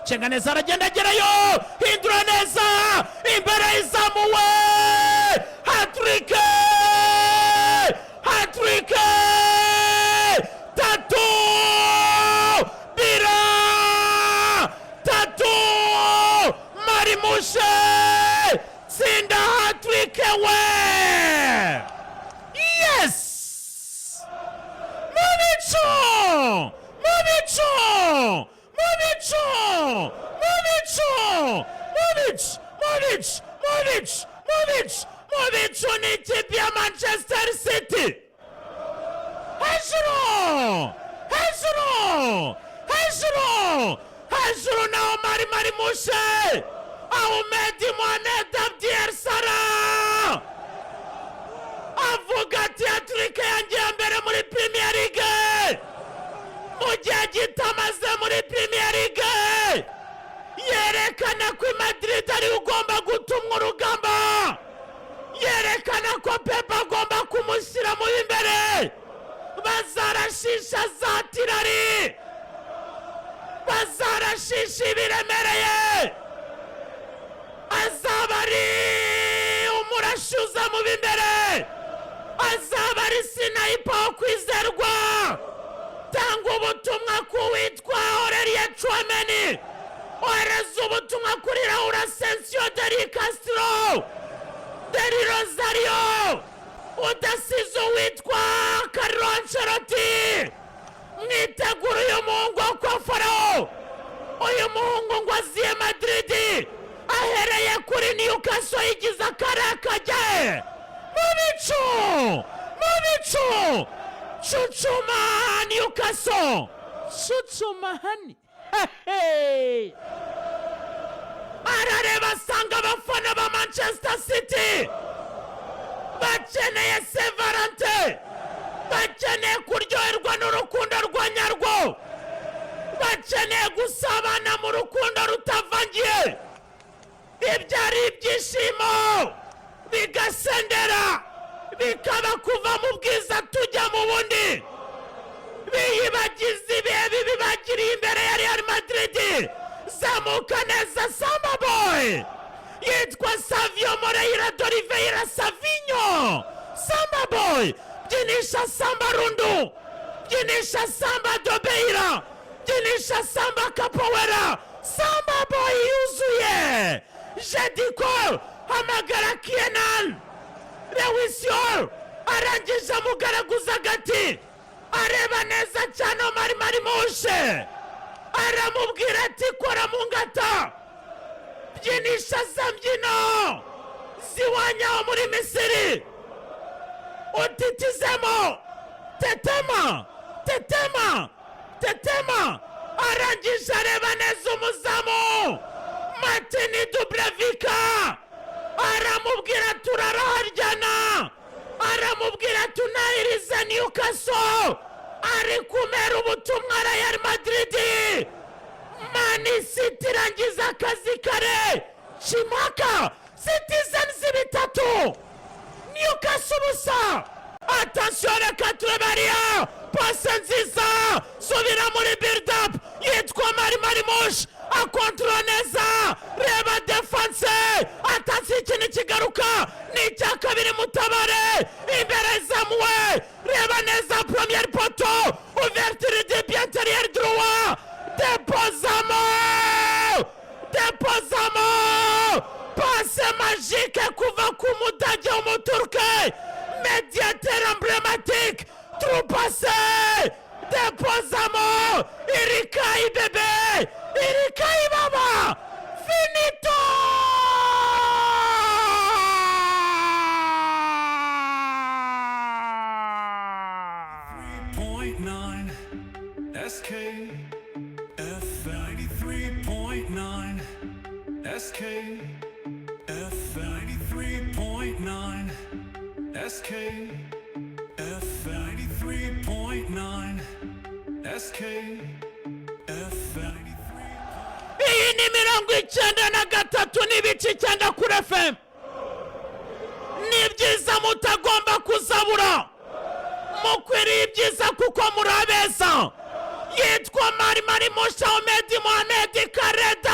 cenga neza aragenda agerayo hindura neza imbere izamuwe hat-trick tatu bira tatu Marimushe Itsinda hat-trick we yes Mubicu ni ikipe ya Manchester City hejuru naho Marimushe Ahmed Mohamed Abdiel Salah avuga ati hat-trick yanjye ya mbere muri Premier League mu gihe gitamaze muri Premier League yerekana ko Madrid ari ugomba gutumwa urugamba yerekana ko Pep agomba kumushyira mu imbere bazarashisha za tirari bazarashisha ibiremereye azaba ari umurashuza mu imbere azaba ari sniper wo kwizerwa tanga ubutumwa kuwitwa Aurelien Tchouameni ohereza ubutumwa kuri Raul Asensio de Newcastle Deri Rosario udasize uwitwa Carlo Ancelotti mwitegura uyu muhungu wo kwa Farawo uyu muhungu ngo aziye Madrid ahereye kuri Newcastle yigize akariya kajyahe Mubicu chuchuma Newcastle chuchuma hani arareba asanga abafana ba Manchester City bakeneye Severante bakeneye kuryoherwa n'urukundo rwa nyarwo bakeneye gusabana mu rukundo rutavangiye ibyari ibyishimo bigasendera bikaba kuva mu bwiza tujya mu bundi biyibagize ibihe bibi bagiriye imbere ya Real Madrid zamuka neza Samba Boy yitwa Savio Moreira Doriveira Savinho Samba Boy byinisha Samba Rundu byinisha Samba Dobeira byinisha Samba Capoeira Samba Boy yuzuye Jediko hamagara Kienan Rewisio arangije amugaraguza gati areba neza cyane Marimushe aramubwira ati kora mu ngata byinisha za mbyino ziwanyaho muri Misiri utitizemo tetema arangije areba neza umuzamu Martini Dubravika aramubwira turaraharyana aramubwira tunahiriza Newcastle ari kumera ubutumwa Real Madrid Man City irangiza akazi kare Chimaka Citizens bitatu Newcastle busa attention reka turebariya pase nziza subira muri build up yitwa Marimushe akontrola neza reba defense atasi ikintu kigaruka ni icya kabiri Mutabare imbere zamuwe reba neza premier poto ouverture de pied intérieur droit deposamo passe magique kuva ku Mudage w'umuturke médiateur emblématique trop passé deposamo irikai bebe irikai baba finito SK F 93.9 SK F 93.9 SK F 93.9 SK F 93. iyi ni 93 n'ibice 9 kuri FM ni byiza mutagomba kuzabura mukwiriye ibyiza kuko murabeza yitwa Marimushe Ahmed Mohamed Kareda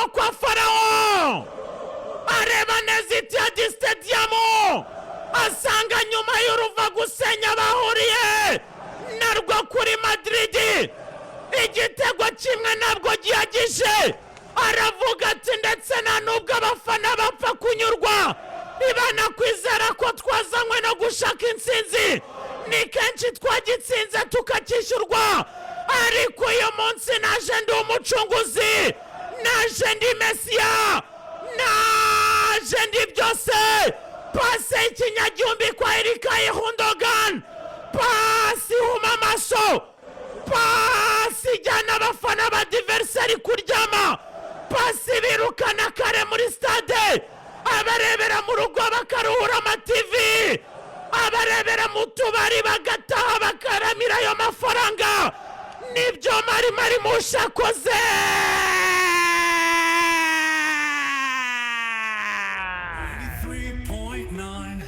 noneho kwa Farawo areba neza Etihad Stadium asanga nyuma y'uruva gusenya bahuriye narwo kuri Madrid igitego kimwe nabwo gihagije aravuga ati ndetse na nubwo abafana bapfa kunyurwa ibana kwizera ko twazanywe no gushaka intsinzi ni kenshi twagitsinze tukakishyurwa ariko uyu munsi naje ndi umucunguzi naje ndi Mesiya naje ndi byose pasi y'ikinyagihumbi kwa Erika Ihundogan pasi ihuma amaso pasi ijyana abafana ba diverseri kuryama pasi birukana kare muri stade abarebera mu rugo bakaruhura amativi abarebera mu tubari bagataha bakaramira ayo mafaranga nibyo mari mushakoze 93.9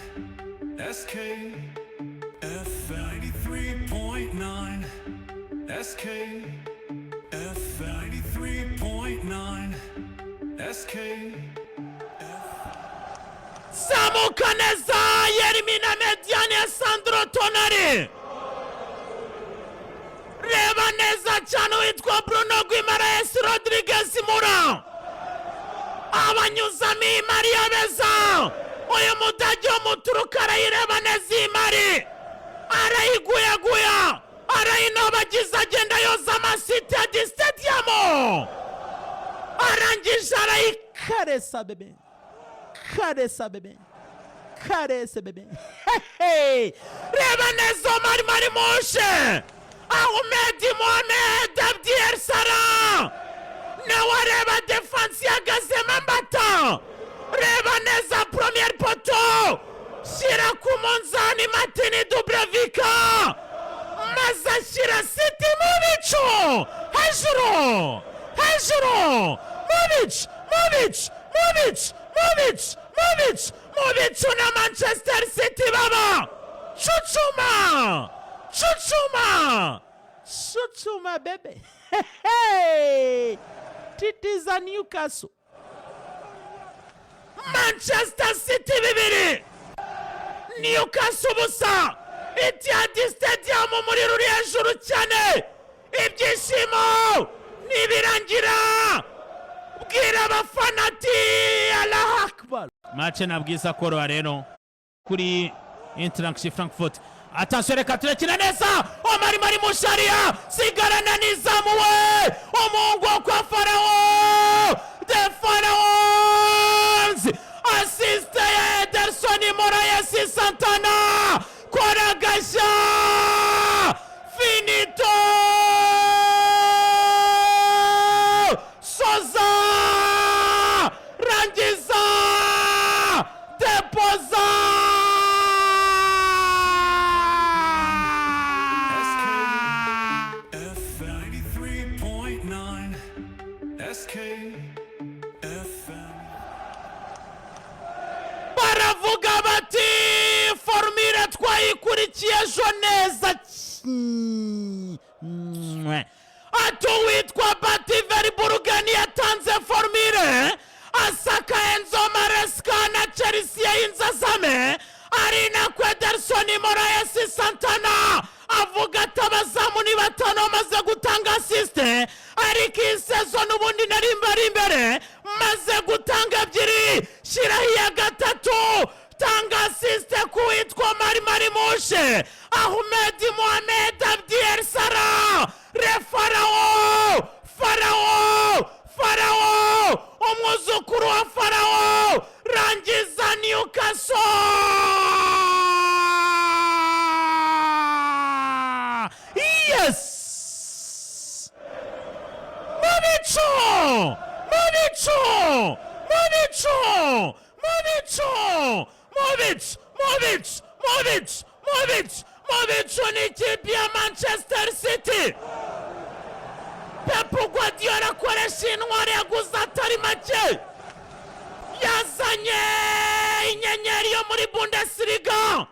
SKFM 93.9 SKFM 93.9 SKFM Zamuka neza Yermina Mediani ya Sandro Tonari reba neza cyane witwa Bruno Guimaraes Rodriguez Mura abanyuzami Maria Beza uyu mudage w'umuturuka arayireba neza imari arayiguyaguya arayinobagiza agenda yoza amasite ya Stadium arangije arayikaresa bebe Karesa bebe Karese bebe reba neza mari mushe Ahmed Mohamed Abdiel Sara nawe reba defense yagaze Mambata reba neza premier poto shyira ku munzani Martin Dubravika maze shyira City mu bicu hejuru Mubicu na Manchester City baba chuchuma bebe titiza Newcastle Manchester City bibiri Newcastle busa Etihad Stadium muri ruriya juru cyane ibyishimo nibirangira bwira abafana ati Allahu Akbar match nabwiza koroha rero kuri Eintracht Frankfurt attention reka turekina neza mari musharia sigarana nizamu we umungu kwa Farawo the Pharaohs assist ya Ederson Moraes Santana Koragasha finito Soza Rangiza Depoza SKFM 93.9 SKFM baravuga bati formire twayikurikiye ejo neza ato witwa Bati Burugani yatanze formire asaka Enzo Maresca na Chelsea y'inzazame ari na Ederson Moraes Santana avuga atabazamu ni batano maze gutanga assiste ariko season ubundi nari imbere maze gutanga ebyiri shiraho iya gatatu tanga assiste ku witwa mari mushe Ahmed Mohamed Abdiel Sara Farawo umwuzukuru wa Farawo rangiza Newcastle yes Mubicu ni ikipe ya Manchester City Pep Guardiola akoresha intwari yaguze atari make yazanye inyenyeri yo muri Bundesliga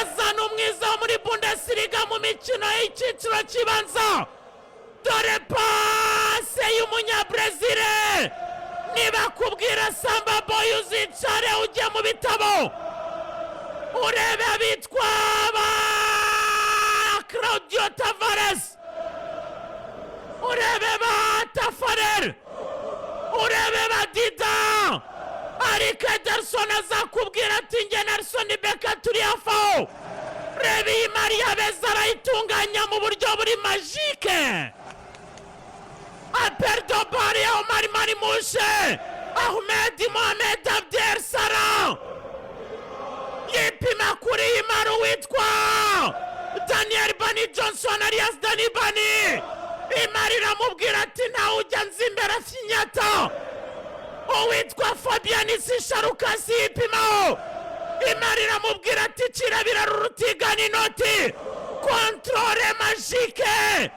azana umwiza wo muri Bundesliga mu mikino y'icyiciro kibanza dore pase y'umunyabrazil niba kubwira Samba Boy uzicare ujye mu bitabo urebe abitwa ba Claudio Tavares, urebe ba Tafarel, urebe ba Dida, ariko Ederson azakubwira ati nge Nelson Beka turi hafaho. Reba iyi Maria Beza arayitunganya mu buryo buri magike. Alberto Barria, Omar Marimushe, Ahmed Mohamed Abdel Salah, yipima kuri Imaru witwa Daniel Bani Johnson alias Dani Bani. Imari iramubwira ati ntawe ujya nzi imbere afyinyata. Uwitwa Fabian Sisharukasi yipimaho. Imari iramubwira ati kirabira rurutigana inoti. Controle magique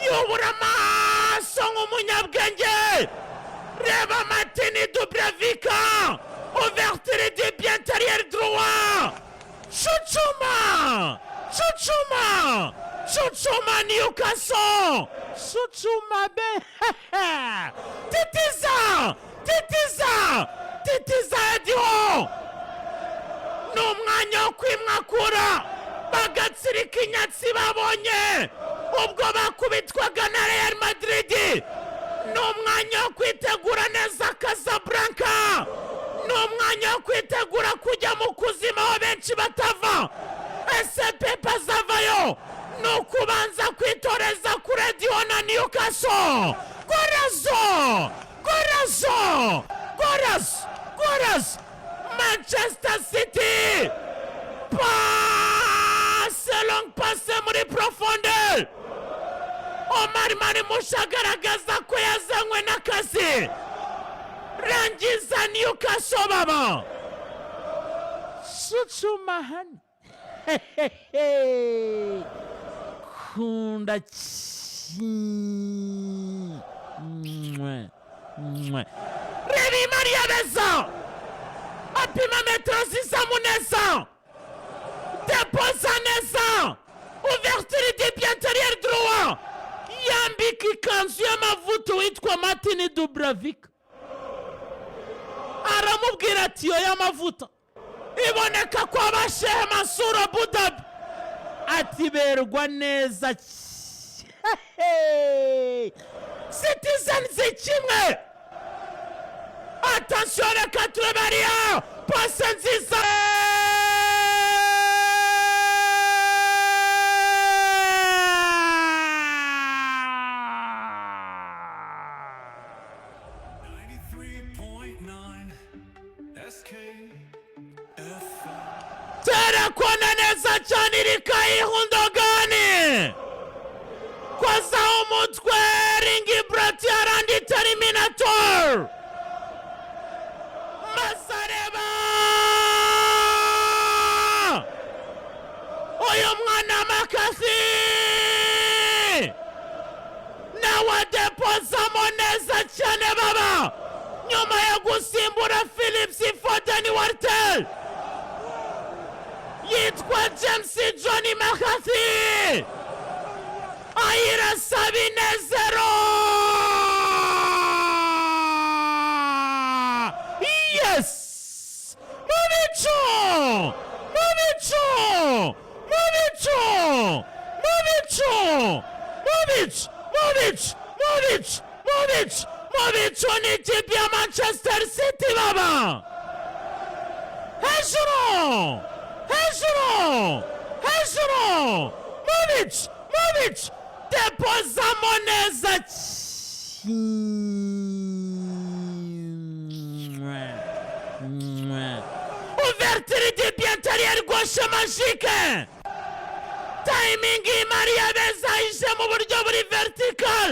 yubura amaso nk'umunyabwenge. Reba Martini Dubravika, ouverture du bien intérieur droit. Chuchuma, Chuchuma, Chuchuma Newcastle, Chuchuma be. Titiza, Titiza, Titiza Edio. N'umwanya wo kwimwakura bagatsirika inyatsi babonye ubwo bakubitwaga na Real Madrid. N'umwanya wo kwitegura neza Casablanca, n'umwanya wo kwitegura kujya mu kuzimu aho benshi batava. Ese Pepa azavayo n'ukubanza kwitoreza kuri Dio na Newcastle. Gorazo, Gorazo, Gorazo, Gorazo. Manchester City, passe long passe muri profondeur. Omar Marimushe agaragaza ko yazanywe n'akazi. Rangiza Newcastle baba. Chuchuma hani. Kunda chi. Revi Maria Beza. Apima metro sisa munesa. Deposa nesa. Ouverture du bien intérieur droit. Yambika ikanzu y'amavuta witwa Martini Dubravika. Aramubwira ati yo y'amavuta iboneka kwa Bashehe Mansur Abu Dhabi. Ati berwa neza. Citizens kimwe. Attention reka turebe ariya pase nziza. Terakona neza cyane irika ihundogani kwaza umutwe ringi brati arandi terminator Masareba. Oyo mwana makasi nawe deposamo neza cyane baba nyuma ya gusimbura Philips Foden Wartel. Yitwa James Johnny McCarthy. Ayira Sabinezero. Yes! Mubicu! Mubicu! Mubicu! Mubicu! Mubicu! Mubicu! Mubicu! Mubicu! Mubicu ni tipi ya Manchester City baba. Hejuru! Hejuru! Hejuru! Mubicu! Mubicu! Deposamo neza. Ouverture du bien intérieur gauche magique. Timing Maria Beza ije mu buryo buri vertical.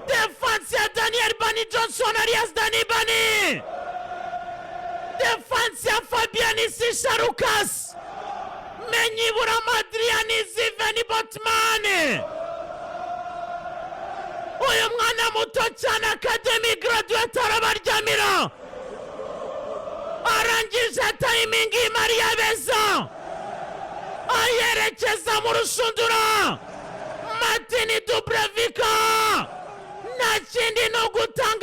Defense ya Daniel Bani Johnson alias Dani Bani. Defense ya Fabian Sisharukas. Menyibura Madriani Ziveni Botman. Uyu mwana muto cyane academy graduate arabaryamira. Arangije timing Maria Beza. Ayerekeza mu rushundura. Martini Dubravika. Nta kindi no gutanga